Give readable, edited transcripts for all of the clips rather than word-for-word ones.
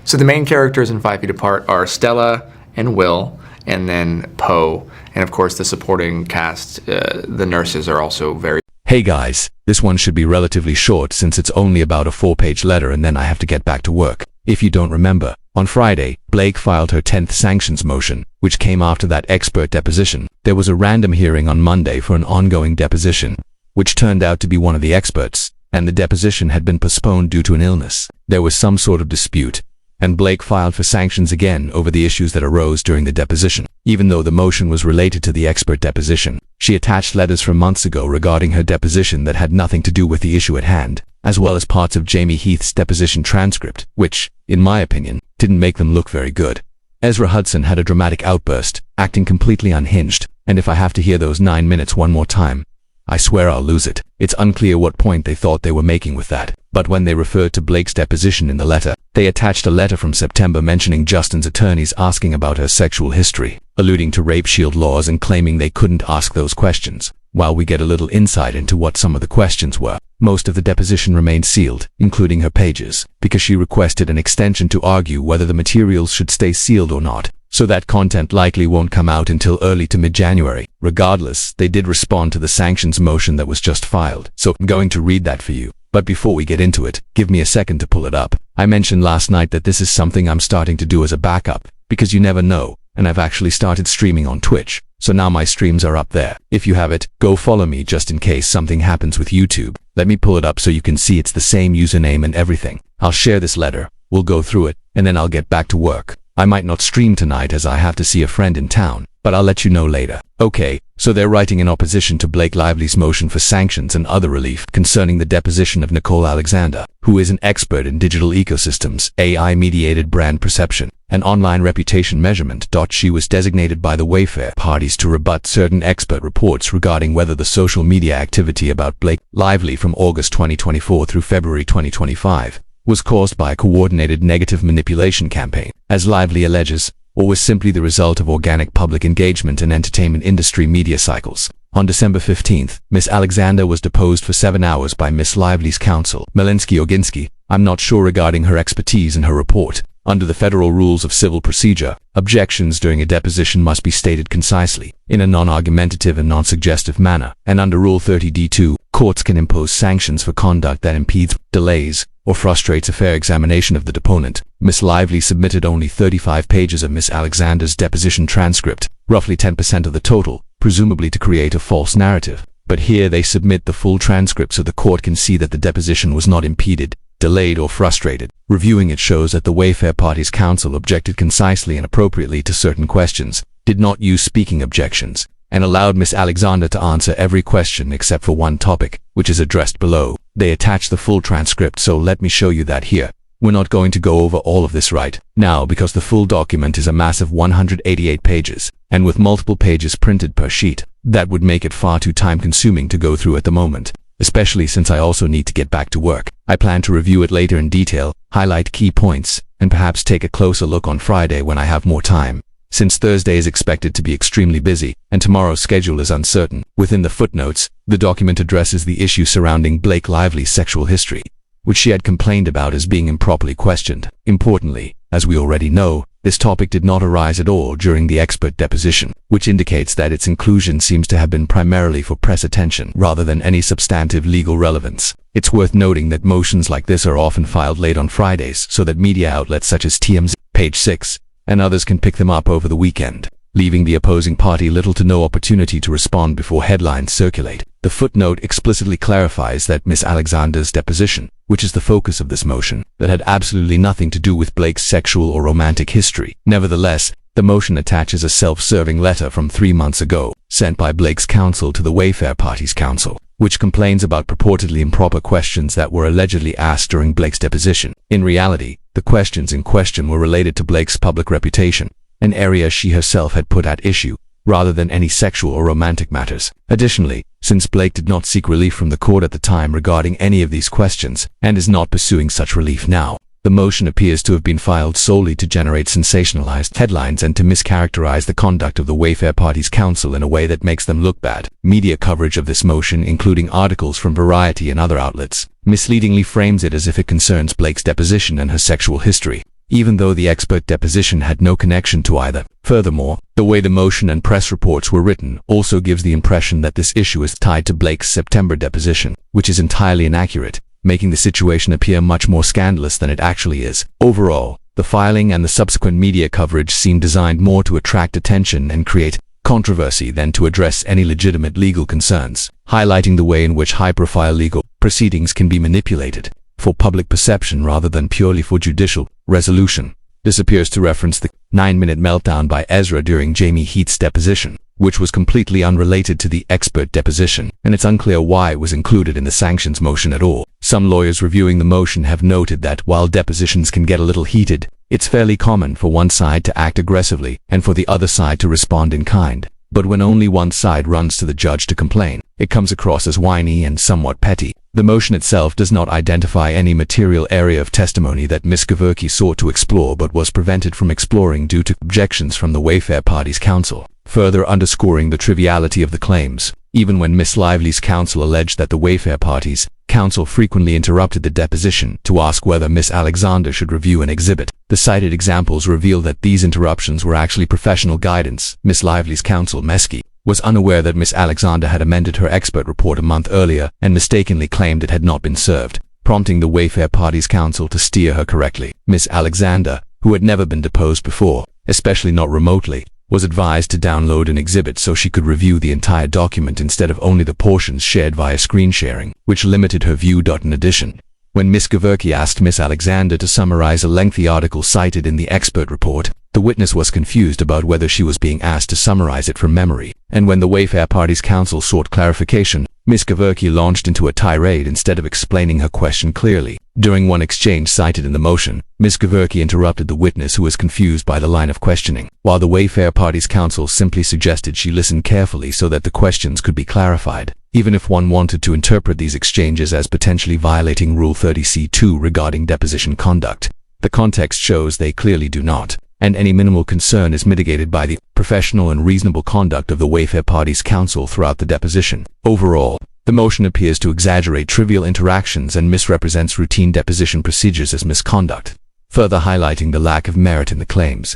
So the main characters in 5 Feet Apart are Stella and Will, and then Poe, and of course the supporting cast, the nurses are also very... Hey guys, this one should be relatively short since it's only about a 4-page letter and then I have to get back to work. If you don't remember, on Friday, Blake filed her 10th sanctions motion, which came after that expert deposition. There was a random hearing on Monday for an ongoing deposition, which turned out to be one of the experts, and the deposition had been postponed due to an illness. There was some sort of dispute, and Blake filed for sanctions again over the issues that arose during the deposition. Even though the motion was related to the expert deposition, she attached letters from months ago regarding her deposition that had nothing to do with the issue at hand, as well as parts of Jamie Heath's deposition transcript, which, in my opinion, didn't make them look very good. Ezra Hudson had a dramatic outburst, acting completely unhinged, and if I have to hear those 9 minutes one more time, I swear I'll lose it. It's unclear what point they thought they were making with that, but when they referred to Blake's deposition in the letter, they attached a letter from September mentioning Justin's attorneys asking about her sexual history, alluding to rape shield laws and claiming they couldn't ask those questions. While we get a little insight into what some of the questions were, most of the deposition remained sealed, including her pages, because she requested an extension to argue whether the materials should stay sealed or not, so that content likely won't come out until early to mid-January. Regardless, they did respond to the sanctions motion that was just filed, so I'm going to read that for you. But before we get into it, give me a second to pull it up. I mentioned last night that this is something I'm starting to do as a backup, because you never know, and I've actually started streaming on Twitch, so now my streams are up there. If you have it, go follow me just in case something happens with YouTube. Let me pull it up so you can see it's the same username and everything. I'll share this letter, we'll go through it, and then I'll get back to work. I might not stream tonight as I have to see a friend in town, but I'll let you know later. Okay, so they're writing in opposition to Blake Lively's motion for sanctions and other relief concerning the deposition of Nicole Alexander, who is an expert in digital ecosystems, AI-mediated brand perception, and online reputation measurement. She was designated by the Wayfair parties to rebut certain expert reports regarding whether the social media activity about Blake Lively from August 2024 through February 2025 was caused by a coordinated negative manipulation campaign, as Lively alleges, or was simply the result of organic public engagement in entertainment industry media cycles. On December 15th, Miss Alexander was deposed for 7 hours by Miss Lively's counsel, Melinsky-Oginski. I'm not sure regarding her expertise in her report. Under the federal rules of civil procedure, objections during a deposition must be stated concisely, in a non-argumentative and non-suggestive manner, and under Rule 30d2, courts can impose sanctions for conduct that impedes, delays, or frustrates a fair examination of the deponent. Miss Lively submitted only 35 pages of Miss Alexander's deposition transcript, roughly 10% of the total, presumably to create a false narrative. But here they submit the full transcript so the court can see that the deposition was not impeded, delayed, or frustrated. Reviewing it shows that the Wayfair party's counsel objected concisely and appropriately to certain questions, did not use speaking objections, and allowed Miss Alexander to answer every question except for one topic, which is addressed below. They attach the full transcript, so let me show you that here. We're not going to go over all of this right now because the full document is a massive 188 pages, and with multiple pages printed per sheet, that would make it far too time-consuming to go through at the moment, especially since I also need to get back to work. I plan to review it later in detail, highlight key points, and perhaps take a closer look on Friday when I have more time, since Thursday is expected to be extremely busy, and tomorrow's schedule is uncertain. Within the footnotes, the document addresses the issue surrounding Blake Lively's sexual history, which she had complained about as being improperly questioned. Importantly, as we already know, this topic did not arise at all during the expert deposition, which indicates that its inclusion seems to have been primarily for press attention rather than any substantive legal relevance. It's worth noting that motions like this are often filed late on Fridays so that media outlets such as TMZ, Page 6, and others can pick them up over the weekend, leaving the opposing party little to no opportunity to respond before headlines circulate. The footnote explicitly clarifies that Miss Alexander's deposition, which is the focus of this motion, that had absolutely nothing to do with Blake's sexual or romantic history. Nevertheless, the motion attaches a self-serving letter from 3 months ago, sent by Blake's counsel to the Wayfair party's counsel, which complains about purportedly improper questions that were allegedly asked during Blake's deposition. In reality, the questions in question were related to Blake's public reputation, an area she herself had put at issue, rather than any sexual or romantic matters. Additionally, since Blake did not seek relief from the court at the time regarding any of these questions, and is not pursuing such relief now, the motion appears to have been filed solely to generate sensationalized headlines and to mischaracterize the conduct of the Wayfair party's counsel in a way that makes them look bad. Media coverage of this motion, including articles from Variety and other outlets, misleadingly frames it as if it concerns Blake's deposition and her sexual history. even though the expert deposition had no connection to either. Furthermore, the way the motion and press reports were written also gives the impression that this issue is tied to Blake's September deposition, which is entirely inaccurate, making the situation appear much more scandalous than it actually is. Overall, the filing and the subsequent media coverage seem designed more to attract attention and create controversy than to address any legitimate legal concerns, highlighting the way in which high-profile legal proceedings can be manipulated for public perception rather than purely for judicial resolution. This appears to reference the 9-minute meltdown by Ezra during Jamie Heath's deposition, which was completely unrelated to the expert deposition, and it's unclear why it was included in the sanctions motion at all. Some lawyers reviewing the motion have noted that while depositions can get a little heated, it's fairly common for one side to act aggressively and for the other side to respond in kind. But when only one side runs to the judge to complain, it comes across as whiny and somewhat petty. The motion itself does not identify any material area of testimony that Ms. Kevorkian sought to explore but was prevented from exploring due to objections from the Wayfair Party's counsel, further underscoring the triviality of the claims. Even when Ms. Lively's counsel alleged that the Wayfair Party's counsel frequently interrupted the deposition to ask whether Ms. Alexander should review an exhibit, the cited examples reveal that these interruptions were actually professional guidance. Ms. Lively's counsel, Meski, was unaware that Ms. Alexander had amended her expert report a month earlier and mistakenly claimed it had not been served, prompting the Wayfair Party's counsel to steer her correctly. Ms. Alexander, who had never been deposed before, especially not remotely, was advised to download an exhibit so she could review the entire document instead of only the portions shared via screen sharing, which limited her view. In addition, when Ms. Kevorkian asked Ms. Alexander to summarize a lengthy article cited in the expert report, the witness was confused about whether she was being asked to summarize it from memory, and when the Wayfair Party's counsel sought clarification, Ms. Kevorkian launched into a tirade instead of explaining her question clearly. During one exchange cited in the motion, Ms. Kevorkian interrupted the witness who was confused by the line of questioning, while the Wayfair Party's counsel simply suggested she listen carefully so that the questions could be clarified. Even if one wanted to interpret these exchanges as potentially violating Rule 30c2 regarding deposition conduct, the context shows they clearly do not, and any minimal concern is mitigated by the professional and reasonable conduct of the Wayfair Party's counsel throughout the deposition. Overall, the motion appears to exaggerate trivial interactions and misrepresents routine deposition procedures as misconduct, further highlighting the lack of merit in the claims.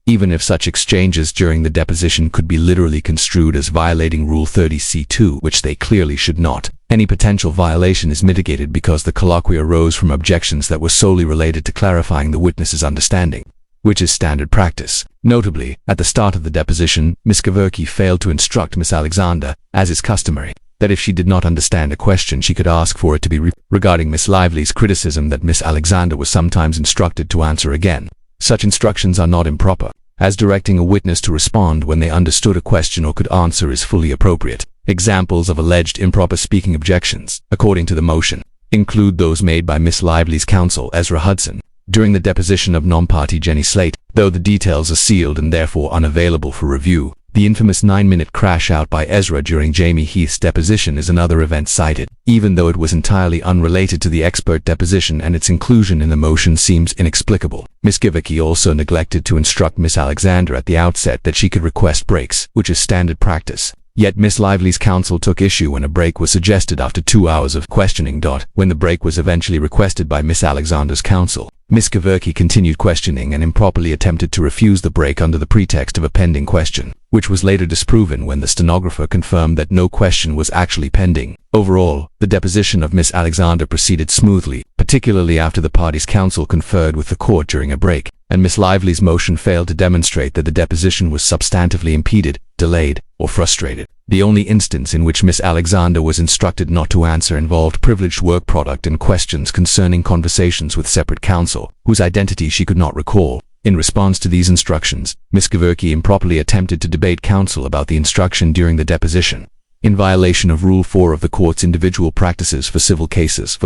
Even if such exchanges during the deposition could be literally construed as violating Rule 30c2, which they clearly should not, any potential violation is mitigated because the colloquy arose from objections that were solely related to clarifying the witness's understanding, which is standard practice. Notably, at the start of the deposition, Ms. Kevorkian failed to instruct Ms. Alexander, as is customary, that if she did not understand a question she could ask for it to be regarding Ms. Lively's criticism that Ms. Alexander was sometimes instructed to answer again. Such instructions are not improper, as directing a witness to respond when they understood a question or could answer is fully appropriate. Examples of alleged improper speaking objections, according to the motion, include those made by Ms. Lively's counsel, Ezra Hudson, during the deposition of non-party Jenny Slate. Though the details are sealed and therefore unavailable for review, the infamous 9-minute crash out by Ezra during Jamie Heath's deposition is another event cited. Even though it was entirely unrelated to the expert deposition and its inclusion in the motion seems inexplicable, Ms. Kevorkian also neglected to instruct Ms. Alexander at the outset that she could request breaks, which is standard practice. Yet Ms. Lively's counsel took issue when a break was suggested after 2 hours of questioning. When the break was eventually requested by Ms. Alexander's counsel, Ms. Kevorkian continued questioning and improperly attempted to refuse the break under the pretext of a pending question, which was later disproven when the stenographer confirmed that no question was actually pending. Overall, the deposition of Ms. Alexander proceeded smoothly, particularly after the party's counsel conferred with the court during a break, and Ms. Lively's motion failed to demonstrate that the deposition was substantively impeded, delayed, or frustrated. The only instance in which Ms. Alexander was instructed not to answer involved privileged work product and questions concerning conversations with separate counsel, whose identity she could not recall. In response to these instructions, Ms. Kevorkian improperly attempted to debate counsel about the instruction during the deposition, in violation of Rule 4 of the court's individual practices for civil cases.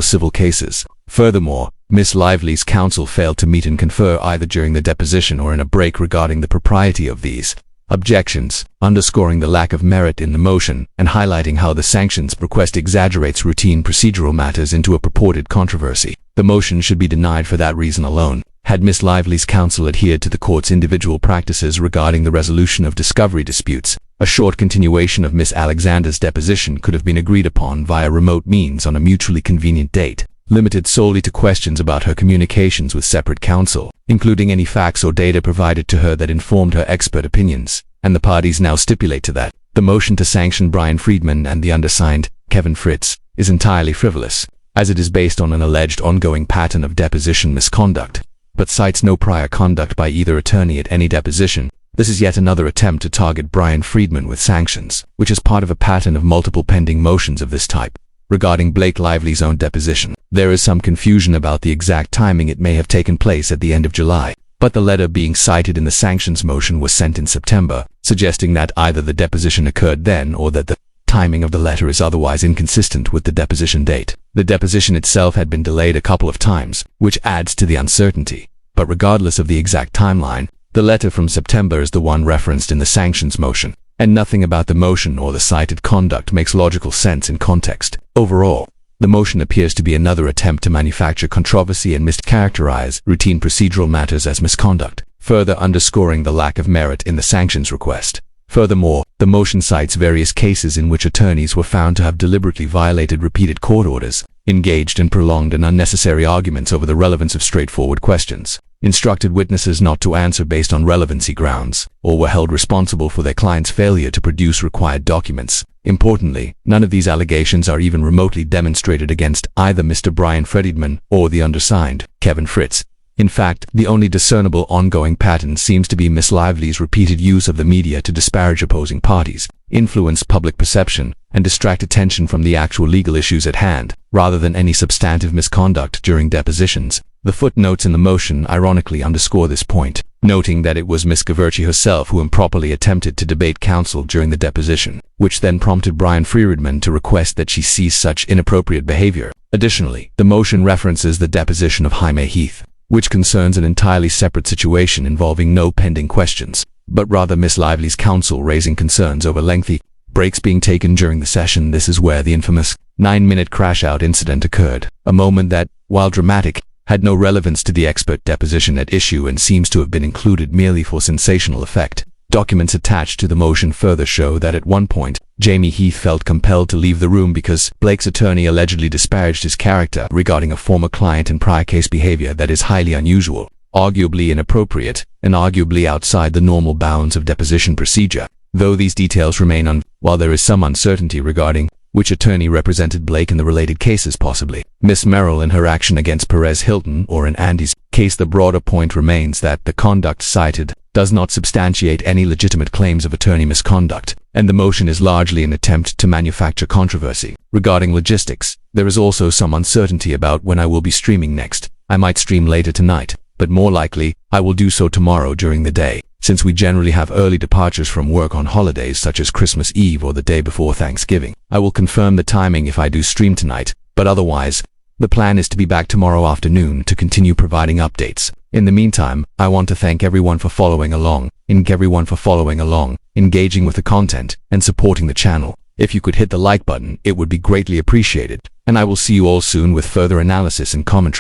Furthermore, Ms. Lively's counsel failed to meet and confer either during the deposition or in a break regarding the propriety of these objections, underscoring the lack of merit in the motion and highlighting how the sanctions request exaggerates routine procedural matters into a purported controversy. The motion should be denied for that reason alone. Had Ms. Lively's counsel adhered to the court's individual practices regarding the resolution of discovery disputes, a short continuation of Ms. Alexander's deposition could have been agreed upon via remote means on a mutually convenient date. limited solely to questions about her communications with separate counsel, including any facts or data provided to her that informed her expert opinions, and the parties now stipulate to that. The motion to sanction Brian Friedman and the undersigned, Kevin Fritz, is entirely frivolous, as it is based on an alleged ongoing pattern of deposition misconduct, but cites no prior conduct by either attorney at any deposition. This is yet another attempt to target Brian Friedman with sanctions, which is part of a pattern of multiple pending motions of this type. Regarding Blake Lively's own deposition, there is some confusion about the exact timing. It may have taken place at the end of July, but the letter being cited in the sanctions motion was sent in September, suggesting that either the deposition occurred then or that the timing of the letter is otherwise inconsistent with the deposition date. The deposition itself had been delayed a couple of times, which adds to the uncertainty, but regardless of the exact timeline, the letter from September is the one referenced in the sanctions motion, and nothing about the motion or the cited conduct makes logical sense in context. Overall, the motion appears to be another attempt to manufacture controversy and mischaracterize routine procedural matters as misconduct, further underscoring the lack of merit in the sanctions request. Furthermore, the motion cites various cases in which attorneys were found to have deliberately violated repeated court orders, engaged in prolonged and unnecessary arguments over the relevance of straightforward questions, instructed witnesses not to answer based on relevancy grounds, or were held responsible for their client's failure to produce required documents. Importantly, none of these allegations are even remotely demonstrated against either Mr. Brian Friedman or the undersigned, Kevin Fritz. In fact, the only discernible ongoing pattern seems to be Miss Lively's repeated use of the media to disparage opposing parties, influence public perception, and distract attention from the actual legal issues at hand, rather than any substantive misconduct during depositions. The footnotes in the motion ironically underscore this point, noting that it was Miss Gaverchi herself who improperly attempted to debate counsel during the deposition, which then prompted Brian Friedman to request that she cease such inappropriate behavior. Additionally, the motion references the deposition of Jaime Heath, which concerns an entirely separate situation involving no pending questions, but rather Miss Lively's counsel raising concerns over lengthy breaks being taken during the session. This is where the infamous 9-minute crash-out incident occurred, a moment that, while dramatic, had no relevance to the expert deposition at issue and seems to have been included merely for sensational effect. Documents attached to the motion further show that at one point, Jamie Heath felt compelled to leave the room because Blake's attorney allegedly disparaged his character regarding a former client and prior case behavior that is highly unusual, arguably inappropriate, and arguably outside the normal bounds of deposition procedure. Though these details remain while there is some uncertainty regarding which attorney represented Blake in the related cases, possibly Miss Merrill in her action against Perez Hilton or in Andy's case, the broader point remains that the conduct cited does not substantiate any legitimate claims of attorney misconduct, and the motion is largely an attempt to manufacture controversy. Regarding logistics, there is also some uncertainty about when I will be streaming next. I might stream later tonight, but more likely, I will do so tomorrow during the day, since we generally have early departures from work on holidays such as Christmas Eve or the day before Thanksgiving. I will confirm the timing if I do stream tonight, but otherwise, the plan is to be back tomorrow afternoon to continue providing updates. In the meantime, I want to thank everyone for following along, engaging with the content, and supporting the channel. If you could hit the like button, it would be greatly appreciated, and I will see you all soon with further analysis and commentary.